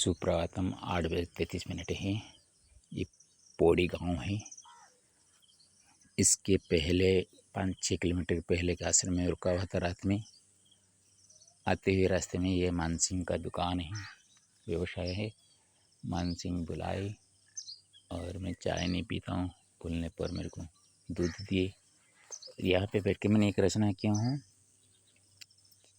सुप्रभातम 8:33 है। ये पौड़ी गांव है। इसके पहले 5-6 किलोमीटर पहले के आश्रम में रुका हुआ था। रात में आते हुए रास्ते में ये मानसिंह का दुकान है, व्यवसाय है। मानसिंह बुलाए और मैं चाय नहीं पीता हूँ, बोलने पर मेरे को दूध दिए। यहाँ पे बैठ के मैंने एक रचना किया हूँ।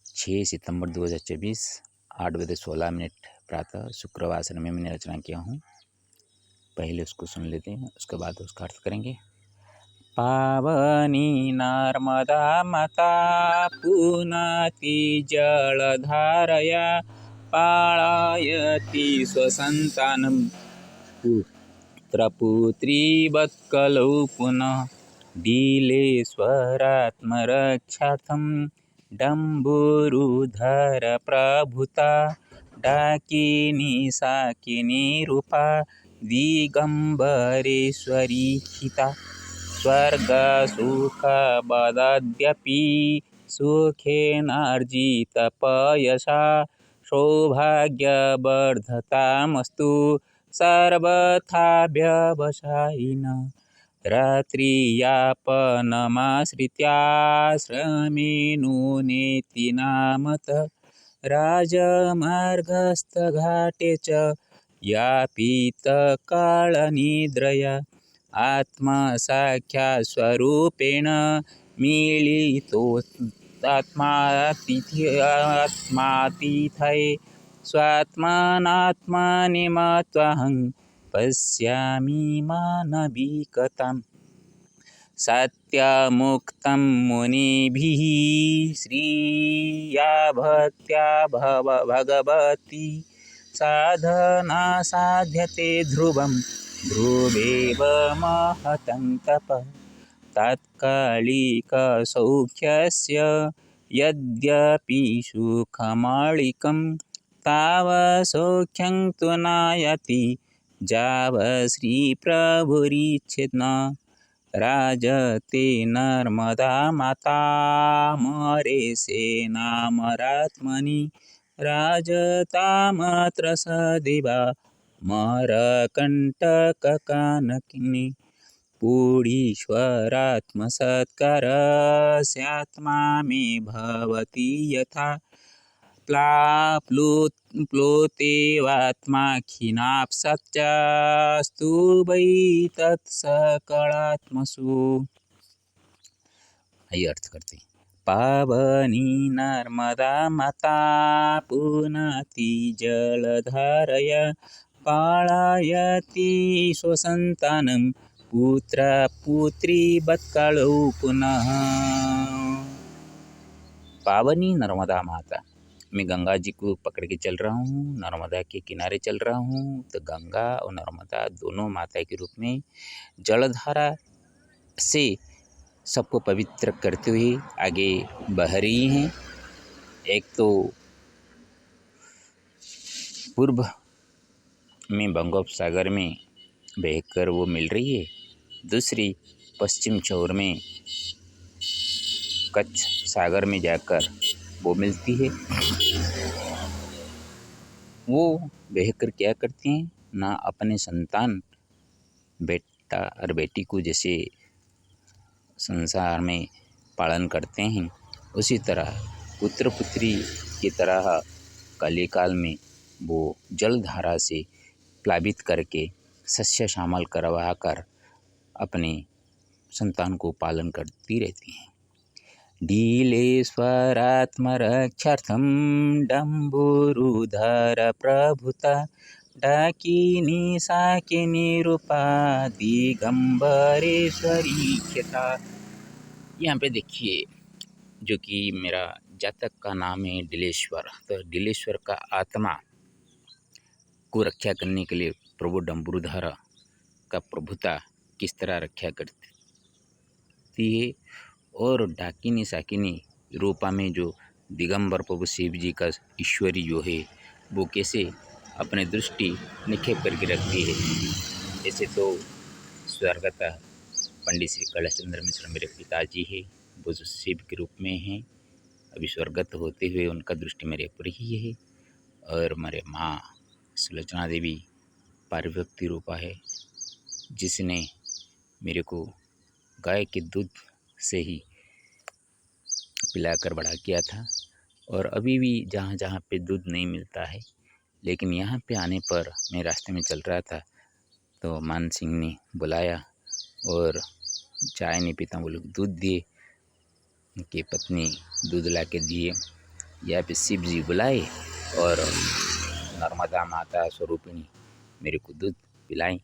6 सितंबर 2024 8:16 प्रातः शुक्रवार आश्रम में मैंने रचना किया हूँ। पहले उसको सुन लेते हैं, उसके बाद उसका अर्थ करेंगे। पावनी नर्मदा माता पुनाति जलधारया पालयति स्वसन्तानं पुत्रपुत्रीवत्कलौ पुनः डीलेश्वरात्मरक्षार्थं डम्बुरुधर प्रभुता डाकिनी साकिनी रूपा दिगम्बरेश्वरी हिता स्वर्गसुखवदद्यपि सुखेनार्जितपयसा सौभाग्यवर्धतामस्तु सर्वथा व्यवसायिनः। रात्रियापनमाश्रित्याश्रमेणुनेति नामतः राजमार्गस्थघाटे च यापितकालनिद्रया आत्मसाक्षात्स्वरूपेण मिलितोऽत्मातिथये स्वात्मानात्मनि मत्वाहं पश्यामि मानविकताम्। सत्यमुक्तं मुनिभिः श्रिया भक्त्या भगवती साधना साध्यते ध्रुवं ध्रुवेव महतं तपः। तात्कालिकसौख्यस्य यद्यपि सुखमालिकं तावसौख्यं तु नायति यावत् श्रीप्रभुरिच्छेन्न। राजते नर्मदा माता मरेशेनामरात्मनि राजतामत्र सदैव मरकण्टककानकिनी। पूढीश्वरात्मसत्कारस्यात्मा मे भवति यथा प्लोतेवात्मा खिन्नाप्सच्चास्तु वै तत्सकलात्मसु। आइए अर्थ करते हैं। पावनी नर्मदा माता पुनाति जलधारया पालयति स्वसन्तानं पुत्रपुत्रीवत्कलौ पुनः। पावनी नर्मदा माता, मैं गंगा जी को पकड़ के चल रहा हूँ, नर्मदा के किनारे चल रहा हूँ। तो गंगा और नर्मदा दोनों माता के रूप में जलधारा से सबको पवित्र करते हुए आगे बह रही हैं। एक तो पूर्व में बंगोपसागर में बहकर वो मिल रही है, दूसरी पश्चिम छोर में कच्छ सागर में जाकर वो मिलती है। वो बहकर क्या करती हैं ना, अपने संतान बेटा और बेटी को जैसे संसार में पालन करते हैं, उसी तरह पुत्र पुत्री की तरह कलिकाल में वो जलधारा से प्लावित करके सस्य श्यामल करवा कर अपने संतान को पालन करती रहती हैं। डीलेश्वरात्मरक्षार्थं डम्बुरुधर प्रभुता डाकिनी साकिनी रूपा दिगम्बरेश्वरी ख्याता। यहाँ पे देखिए, जो कि मेरा जातक का नाम है डीलेश्वर। तो डीलेश्वर का आत्मा को रक्षा करने के लिए प्रभु डम्बुरुधर का प्रभुता किस तरह रक्षा करती है, और डाकिनी साकिनी रूपा में जो दिगंबर प्रभु शिव जी का ईश्वरी जो है वो कैसे अपने दृष्टि निक्षेप करके रखती है। ऐसे तो स्वर्गत पंडित श्री कैलाश चंद्र मिश्र मेरे पिताजी है, वो जो शिव के रूप में हैं, अभी स्वर्गत होते हुए उनका दृष्टि मेरे ऊपर ही है। और मेरे माँ सुलोचना देवी पारिव्यक्ति रूपा है, जिसने मेरे को गाय के दूध से ही पिलाकर बड़ा किया था। और अभी भी जहाँ जहाँ पे दूध नहीं मिलता है, लेकिन यहाँ पे आने पर मैं रास्ते में चल रहा था तो मान सिंह ने बुलाया और चाय नहीं पीता, वो लोग दूध दिए, उनकी पत्नी दूध ला के दिए। यहाँ पे शिव जी बुलाए और नर्मदा माता स्वरूपिणी मेरे को दूध पिलाई।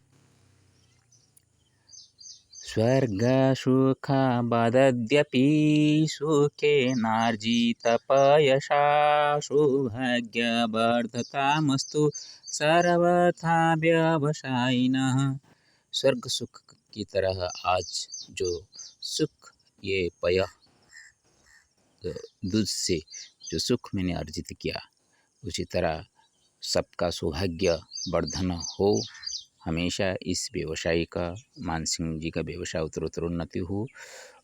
स्वर्ग सुखा बदद्यपि सुखे नार्जित पयसा सौभाग्यवर्धतामस्तु सर्वथा व्यवसायिनः। स्वर्ग सुख की तरह आज जो सुख, ये पय दूध से जो सुख मैंने अर्जित किया, उसी तरह सबका सौभाग्य वर्धन हो। हमेशा इस व्यवसाय का, मान सिंह जी का व्यवसाय उत्तरोत्तर उन्नति हो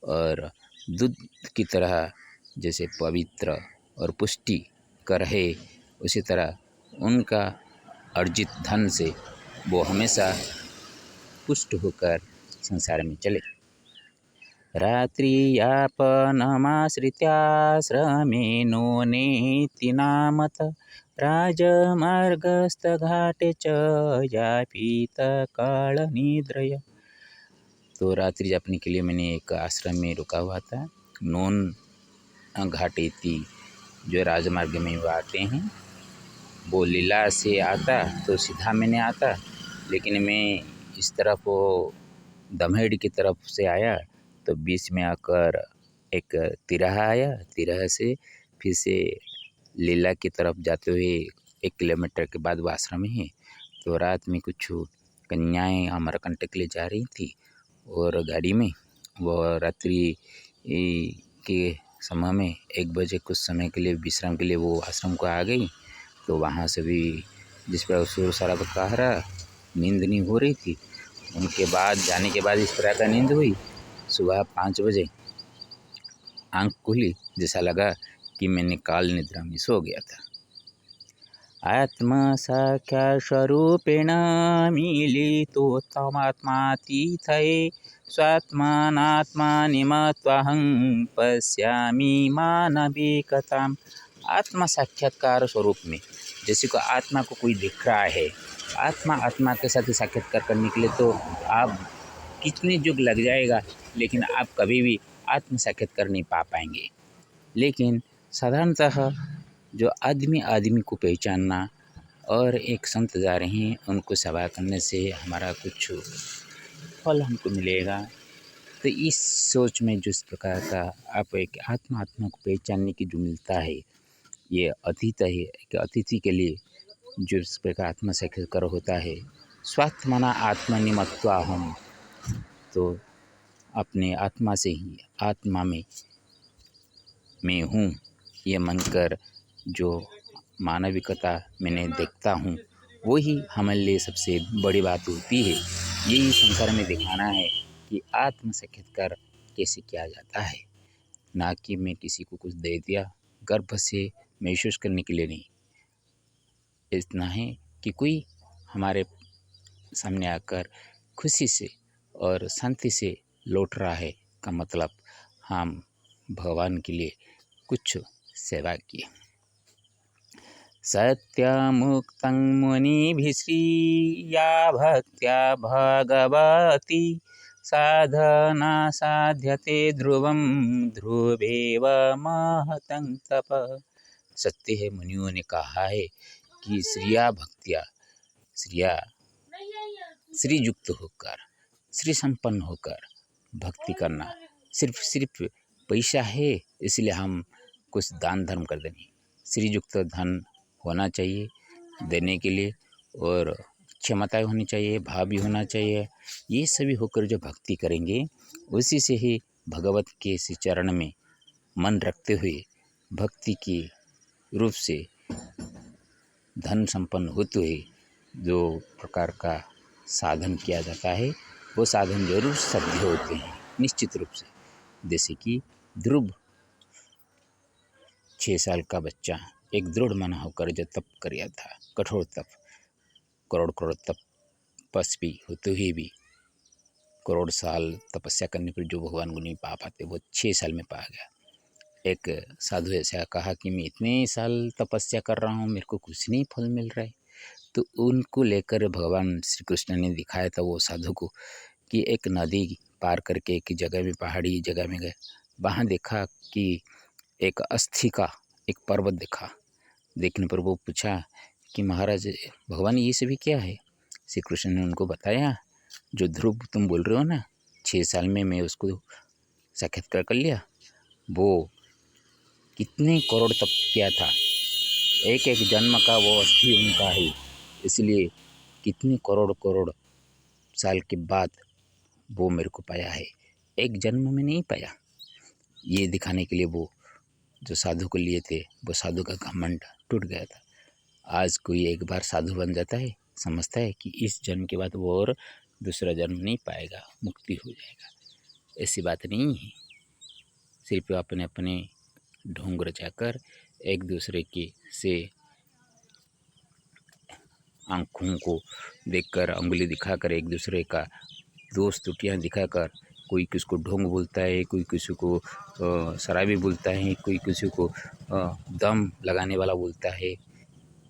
और दूध की तरह जैसे पवित्र और पुष्टि कर है, उसी तरह उनका अर्जित धन से वो हमेशा पुष्ट होकर संसार में चले। रात्रियापनमाश्रित्याश्रमेणो नेति नामत राजमार्गस्थघाटे च यापितकालनिद्रया। तो रात्रि यापने के लिए मैंने एक आश्रम में रुका हुआ था। नोन घाटेती जो राजमार्ग में वो आते हैं, वो लीला से आता तो सीधा मैंने आता, लेकिन मैं इस तरफ वो दमहेड़ की तरफ से आया तो बीच में आकर एक तिराहा आया, तिराहा से फिर से लीला की तरफ जाते हुए 1 किलोमीटर के बाद वो आश्रम है। तो रात में कुछ कन्याएं अमरकंटक के लिए जा रही थी और गाड़ी में वो रात्रि के समय में 1 बजे कुछ समय के लिए विश्राम के लिए वो आश्रम को आ गई। तो वहाँ से भी जिस पर शोर शराबा कह रहा, नींद नहीं हो रही थी। उनके बाद जाने के बाद इस प्रकार का नींद हुई। सुबह 5 बजे आँख खुली, जैसा लगा कि मैंने काल निद्रा में सो गया था। आत्मसाक्षात्स्वरूपेण मिलितोत्तमात्मातीतये स्वात्मानात्मानि मत्वाहं पश्यामि मानविकताम्। आत्मा साक्षात्कार स्वरूप में, जैसे को आत्मा को कोई दिख रहा है, आत्मा के साथ साक्षात्कार करने के लिए तो आप कितने युग लग जाएगा, लेकिन आप कभी भी आत्म साक्षात्कार नहीं पा पाएंगे। लेकिन साधारणतः जो आदमी को पहचानना और एक संत जा रहे हैं उनको सेवा करने से हमारा कुछ फल हमको मिलेगा, तो इस सोच में जिस प्रकार का आप एक आत्मा को पहचानने की जो मिलता है, ये अतिथि के लिए जो इस प्रकार आत्मा साक्षात्कार होता है। स्वात्मना आत्मनि मत्वाहम्, तो अपने आत्मा से ही आत्मा में मैं हूँ ये मानकर जो मानविकता मैंने देखता हूँ, वही हमारे लिए सबसे बड़ी बात होती है। यही संसार में दिखाना है कि आत्म साक्षात्कार कैसे किया जाता है, ना कि मैं किसी को कुछ दे दिया गर्भ से महसूस करने के लिए नहीं। इतना है कि कोई हमारे सामने आकर खुशी से और शांति से लौट रहा है का मतलब हम भगवान के लिए कुछ सेवा किए। सत्यमुक्तं मुनिभिः श्रिया भक्त्या भगवती साधना साध्यते ध्रुवं ध्रुवेव महतं तप। सत्य है, मुनियों ने कहा है कि श्रिया भक्त्या, श्रिया श्रीयुक्त होकर, श्री संपन्न होकर भक्ति करना। सिर्फ पैसा है इसलिए हम कुछ दान धर्म कर देंगे। श्रीयुक्त धन होना चाहिए देने के लिए, और क्षमता होनी चाहिए, भाव भी होना चाहिए। ये सभी होकर जो भक्ति करेंगे, उसी से ही भगवत के श्री चरण में मन रखते हुए भक्ति के रूप से धन संपन्न होते हुए जो प्रकार का साधन किया जाता है, वो साधन जरूर साध्य होते हैं निश्चित रूप से। जैसे कि ध्रुव 6 साल का बच्चा एक दृढ़ मना होकर जो तप किया था, कठोर तप, करोड़ करोड़ तपस्वी होते हुए भी करोड़ साल तपस्या करने पर जो भगवान को नहीं पा पाते वो 6 साल में पा गया। एक साधु ऐसा कहा कि मैं इतने साल तपस्या कर रहा हूँ, मेरे को कुछ नहीं फल मिल रहा है। तो उनको लेकर भगवान श्री कृष्ण ने दिखाया था वो साधु को कि एक नदी पार करके एक जगह में, पहाड़ी जगह में गए, वहाँ देखा कि एक अस्थि का एक पर्वत दिखा। देखने पर वो पूछा कि महाराज भगवान ये सभी क्या है? श्री कृष्ण ने उनको बताया, जो ध्रुव तुम बोल रहे हो ना, 6 साल में मैं उसको साक्षात्कार कर लिया, वो कितने करोड़ तप किया था, एक एक जन्म का वो अस्थि उनका है, इसलिए कितने करोड़ करोड़ साल के बाद वो मेरे को पाया है, एक जन्म में नहीं पाया। ये दिखाने के लिए वो जो साधु को लिए थे, वो साधु का घमंड टूट गया था। आज कोई एक बार साधु बन जाता है, समझता है कि इस जन्म के बाद वो और दूसरा जन्म नहीं पाएगा, मुक्ति हो जाएगा। ऐसी बात नहीं है। सिर्फ अपने अपने ढोंग रचाकर एक दूसरे के से आँखों को देखकर उंगली दिखाकर एक दूसरे का दोष त्रुटियाँ दिखाकर कोई किसको ढोंग बोलता है, कोई किसी को शराबी बोलता है, कोई किसी को दम लगाने वाला बोलता है।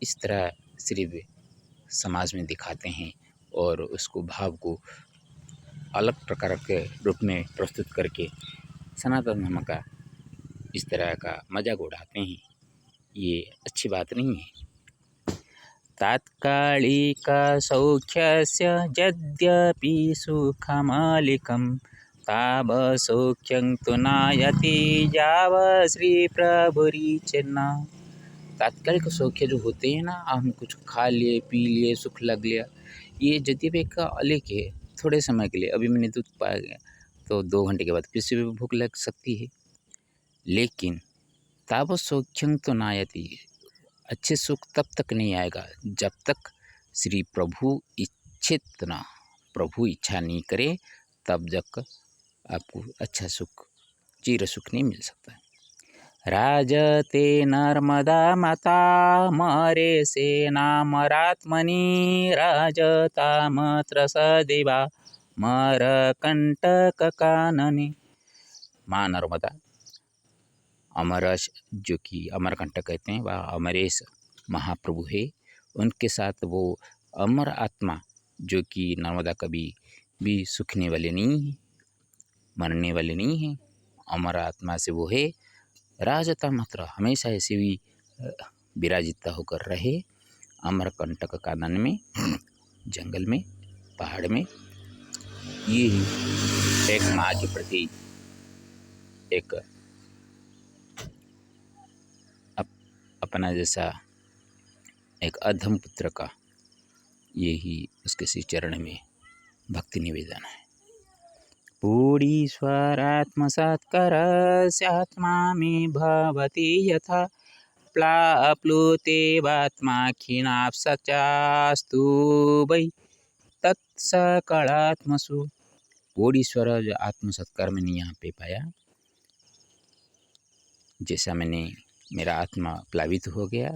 इस तरह सिर्फ समाज में दिखाते हैं और उसको भाव को अलग प्रकार के रूप में प्रस्तुत करके सनातन धर्म का इस तरह का मजाक उड़ाते हैं। ये अच्छी बात नहीं है। तात्कालिकसौख्यस्य यद्यपि सुखमालिकं तावत्सौख्यं तु नायति यावत् श्रीप्रभुरिचेन्ना। तात्कालिक सौख्य जो होते हैं ना, हम कुछ खा लिए, पी लिए, सुख लग लिया, ये यद्यपि एक अलिक है, थोड़े समय के लिए। अभी मैंने दूध पा गया तो 2 घंटे के बाद फिर से भी भूख लग सकती है, लेकिन तावत् सौख्यं तु नायति, अच्छे सुख तब तक नहीं आएगा जब तक श्री प्रभु इच्छित ना, प्रभु इच्छा नहीं करे, तब तक आपको अच्छा सुख, चिर सुख नहीं मिल सकता। राजते नर्मदा माता मरे सेनामरात्मनि राजतामत्र सदैवा मरकंटक-कानने। माँ नर्मदा, अमरस जो कि अमरकंटक कहते हैं, वह अमरेश महाप्रभु है। उनके साथ वो अमर आत्मा जो कि नर्मदा कभी भी सूखने वाले नहीं है, मरने वाले नहीं है, अमर आत्मा से वो है। राजता मात्र हमेशा ऐसे भी विराजिता होकर रहे अमरकंटक कानन में, जंगल में, पहाड़ में। ये एक माँ के प्रति एक अपना जैसा एक अधम पुत्र का यही उसके श्री चरण में भक्ति निवेदन है। पूरीश्वरात्मसत्करस्यात्मा मे भवति यथा प्लाप्लुतेवात्मा खिनाप्सचास्तु वै तत्सकलात्मसु। पूरीश्वर जो आत्म सत्कार मैंने यहाँ पे पाया, जैसा मैंने मेरा आत्मा प्लावित हो गया,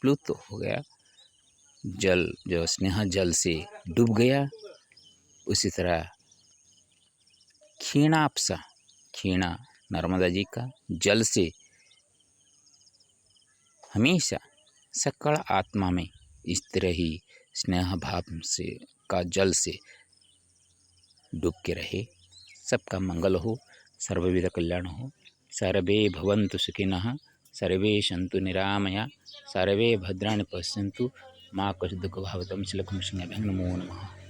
प्लुत हो गया, जल जो स्नेह जल से डूब गया, उसी तरह क्षीणाप्सा, क्षीणा नर्मदा जी का जल से हमेशा सकल आत्मा में इस तरह ही स्नेह भाव से का जल से डूब के रहे। सबका मंगल हो, सर्वविध कल्याण हो। सर्वे भवन्तु सुखिनः, सर्वे सन्तु निरामया, सर्वे भद्राणि पश्यन्तु, मा कश्चित् दुःखभाग्। नमो नमः।